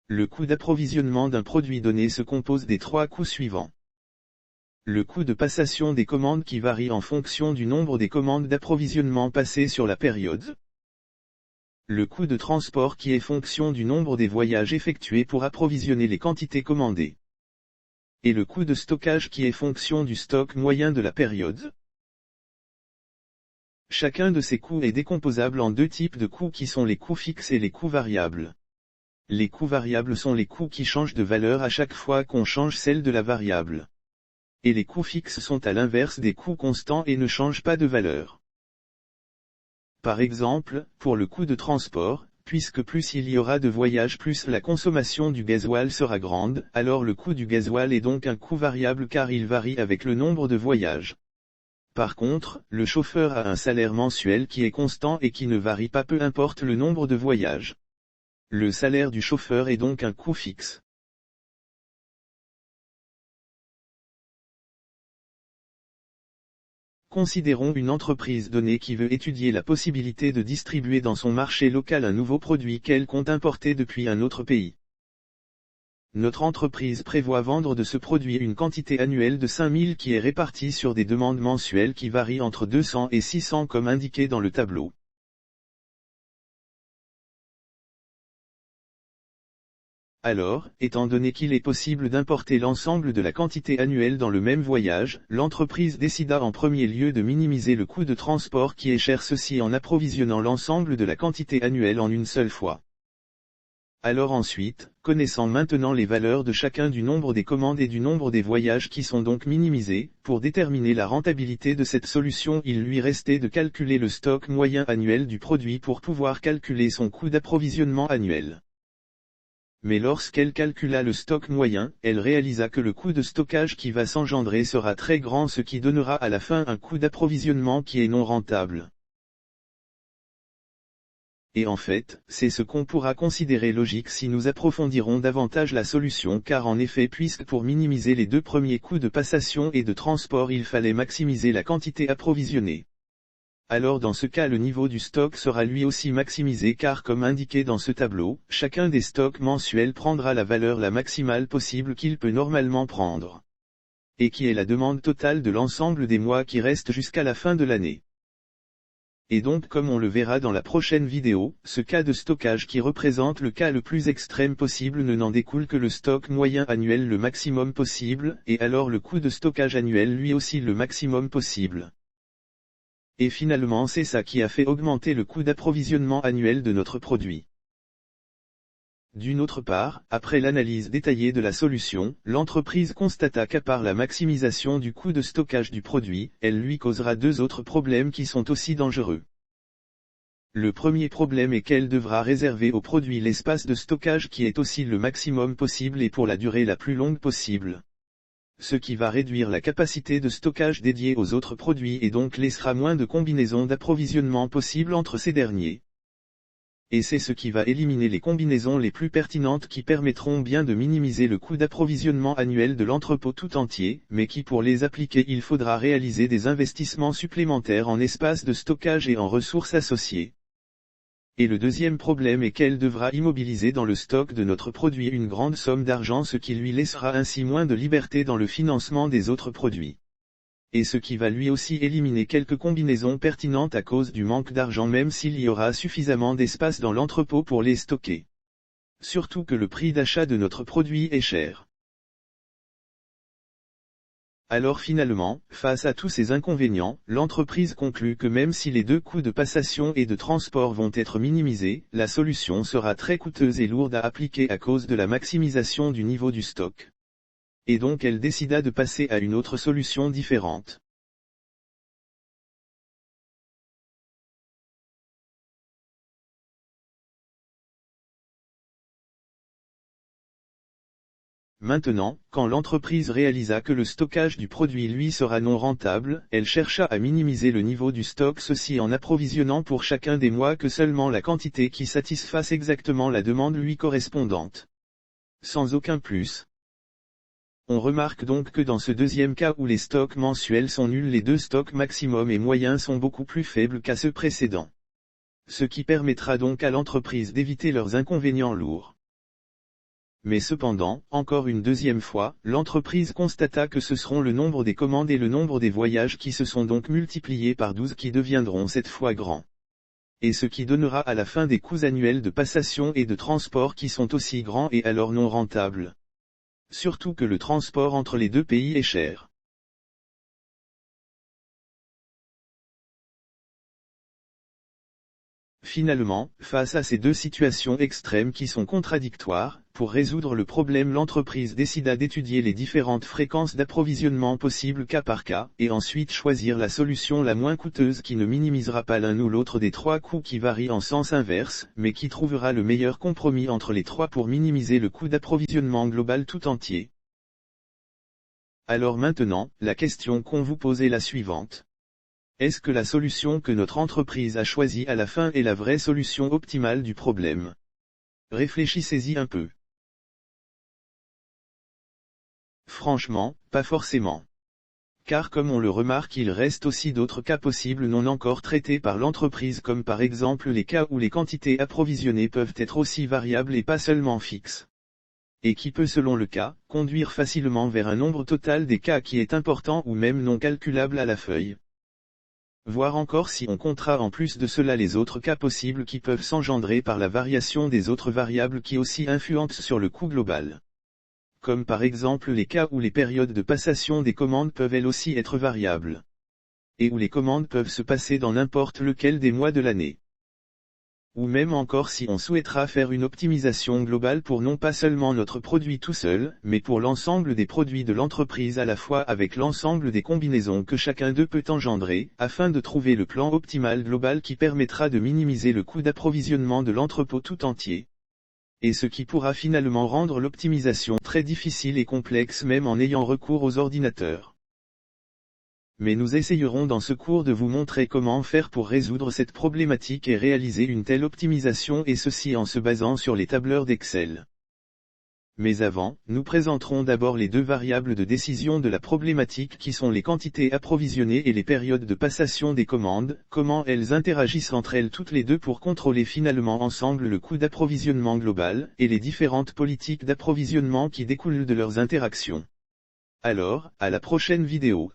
Le coût d'approvisionnement d'un produit donné se compose des trois coûts suivants. Le coût de passation des commandes qui varie en fonction du nombre des commandes d'approvisionnement passées sur la période. Le coût de transport qui est fonction du nombre des voyages effectués pour approvisionner les quantités commandées. Et le coût de stockage qui est fonction du stock moyen de la période. Chacun de ces coûts est décomposable en deux types de coûts qui sont les coûts fixes et les coûts variables. Les coûts variables sont les coûts qui changent de valeur à chaque fois qu'on change celle de la variable. Et les coûts fixes sont à l'inverse des coûts constants et ne changent pas de valeur. Par exemple, pour le coût de transport, puisque plus il y aura de voyages plus la consommation du gasoil sera grande, alors le coût du gasoil est donc un coût variable car il varie avec le nombre de voyages. Par contre, le chauffeur a un salaire mensuel qui est constant et qui ne varie pas peu importe le nombre de voyages. Le salaire du chauffeur est donc un coût fixe. Considérons une entreprise donnée qui veut étudier la possibilité de distribuer dans son marché local un nouveau produit qu'elle compte importer depuis un autre pays. Notre entreprise prévoit vendre de ce produit une quantité annuelle de 5000 qui est répartie sur des demandes mensuelles qui varient entre 200 et 600 comme indiqué dans le tableau. Alors, étant donné qu'il est possible d'importer l'ensemble de la quantité annuelle dans le même voyage, l'entreprise décida en premier lieu de minimiser le coût de transport qui est cher, ceci en approvisionnant l'ensemble de la quantité annuelle en une seule fois. Alors ensuite, connaissant maintenant les valeurs de chacun du nombre des commandes et du nombre des voyages qui sont donc minimisés, pour déterminer la rentabilité de cette solution il lui restait de calculer le stock moyen annuel du produit pour pouvoir calculer son coût d'approvisionnement annuel. Mais lorsqu'elle calcula le stock moyen, elle réalisa que le coût de stockage qui va s'engendrer sera très grand, ce qui donnera à la fin un coût d'approvisionnement qui est non rentable. Et en fait, c'est ce qu'on pourra considérer logique si nous approfondirons davantage la solution car en effet puisque pour minimiser les deux premiers coûts de passation et de transport il fallait maximiser la quantité approvisionnée. Alors dans ce cas le niveau du stock sera lui aussi maximisé car comme indiqué dans ce tableau, chacun des stocks mensuels prendra la valeur la maximale possible qu'il peut normalement prendre. Et qui est la demande totale de l'ensemble des mois qui restent jusqu'à la fin de l'année. Et donc comme on le verra dans la prochaine vidéo, ce cas de stockage qui représente le cas le plus extrême possible ne n'en découle que le stock moyen annuel le maximum possible, et alors le coût de stockage annuel lui aussi le maximum possible. Et finalement c'est ça qui a fait augmenter le coût d'approvisionnement annuel de notre produit. D'une autre part, après l'analyse détaillée de la solution, l'entreprise constata qu'à part la maximisation du coût de stockage du produit, elle lui causera deux autres problèmes qui sont aussi dangereux. Le premier problème est qu'elle devra réserver au produit l'espace de stockage qui est aussi le maximum possible et pour la durée la plus longue possible. Ce qui va réduire la capacité de stockage dédiée aux autres produits et donc laissera moins de combinaisons d'approvisionnement possibles entre ces derniers. Et c'est ce qui va éliminer les combinaisons les plus pertinentes qui permettront bien de minimiser le coût d'approvisionnement annuel de l'entrepôt tout entier, mais qui pour les appliquer il faudra réaliser des investissements supplémentaires en espace de stockage et en ressources associées. Et le deuxième problème est qu'elle devra immobiliser dans le stock de notre produit une grande somme d'argent, ce qui lui laissera ainsi moins de liberté dans le financement des autres produits. Et ce qui va lui aussi éliminer quelques combinaisons pertinentes à cause du manque d'argent même s'il y aura suffisamment d'espace dans l'entrepôt pour les stocker. Surtout que le prix d'achat de notre produit est cher. Alors finalement, face à tous ces inconvénients, l'entreprise conclut que même si les deux coûts de passation et de transport vont être minimisés, la solution sera très coûteuse et lourde à appliquer à cause de la maximisation du niveau du stock. Et donc elle décida de passer à une autre solution différente. Maintenant, quand l'entreprise réalisa que le stockage du produit lui sera non rentable, elle chercha à minimiser le niveau du stock, ceci en approvisionnant pour chacun des mois que seulement la quantité qui satisfasse exactement la demande lui correspondante. Sans aucun plus. On remarque donc que dans ce deuxième cas où les stocks mensuels sont nuls, les deux stocks maximum et moyens sont beaucoup plus faibles qu'à ceux précédents. Ce qui permettra donc à l'entreprise d'éviter leurs inconvénients lourds. Mais cependant, encore une deuxième fois, l'entreprise constata que ce seront le nombre des commandes et le nombre des voyages qui se sont donc multipliés par 12 qui deviendront cette fois grands. Et ce qui donnera à la fin des coûts annuels de passation et de transport qui sont aussi grands et alors non rentables. Surtout que le transport entre les deux pays est cher. Finalement, face à ces deux situations extrêmes qui sont contradictoires, pour résoudre le problème l'entreprise décida d'étudier les différentes fréquences d'approvisionnement possibles cas par cas, et ensuite choisir la solution la moins coûteuse qui ne minimisera pas l'un ou l'autre des trois coûts qui varient en sens inverse, mais qui trouvera le meilleur compromis entre les trois pour minimiser le coût d'approvisionnement global tout entier. Alors maintenant, la question qu'on vous pose est la suivante. Est-ce que la solution que notre entreprise a choisie à la fin est la vraie solution optimale du problème? Réfléchissez-y un peu. Franchement, pas forcément. Car comme on le remarque, il reste aussi d'autres cas possibles non encore traités par l'entreprise comme par exemple les cas où les quantités approvisionnées peuvent être aussi variables et pas seulement fixes. Et qui peut selon le cas, conduire facilement vers un nombre total des cas qui est important ou même non calculable à la feuille. Voir encore si on comptera en plus de cela les autres cas possibles qui peuvent s'engendrer par la variation des autres variables qui aussi influencent sur le coût global. Comme par exemple les cas où les périodes de passation des commandes peuvent elles aussi être variables. Et où les commandes peuvent se passer dans n'importe lequel des mois de l'année. Ou même encore si on souhaitera faire une optimisation globale pour non pas seulement notre produit tout seul, mais pour l'ensemble des produits de l'entreprise à la fois avec l'ensemble des combinaisons que chacun d'eux peut engendrer, afin de trouver le plan optimal global qui permettra de minimiser le coût d'approvisionnement de l'entrepôt tout entier. Et ce qui pourra finalement rendre l'optimisation très difficile et complexe même en ayant recours aux ordinateurs. Mais nous essayerons dans ce cours de vous montrer comment faire pour résoudre cette problématique et réaliser une telle optimisation et ceci en se basant sur les tableurs d'Excel. Mais avant, nous présenterons d'abord les deux variables de décision de la problématique qui sont les quantités approvisionnées et les périodes de passation des commandes, comment elles interagissent entre elles toutes les deux pour contrôler finalement ensemble le coût d'approvisionnement global, et les différentes politiques d'approvisionnement qui découlent de leurs interactions. Alors, à la prochaine vidéo.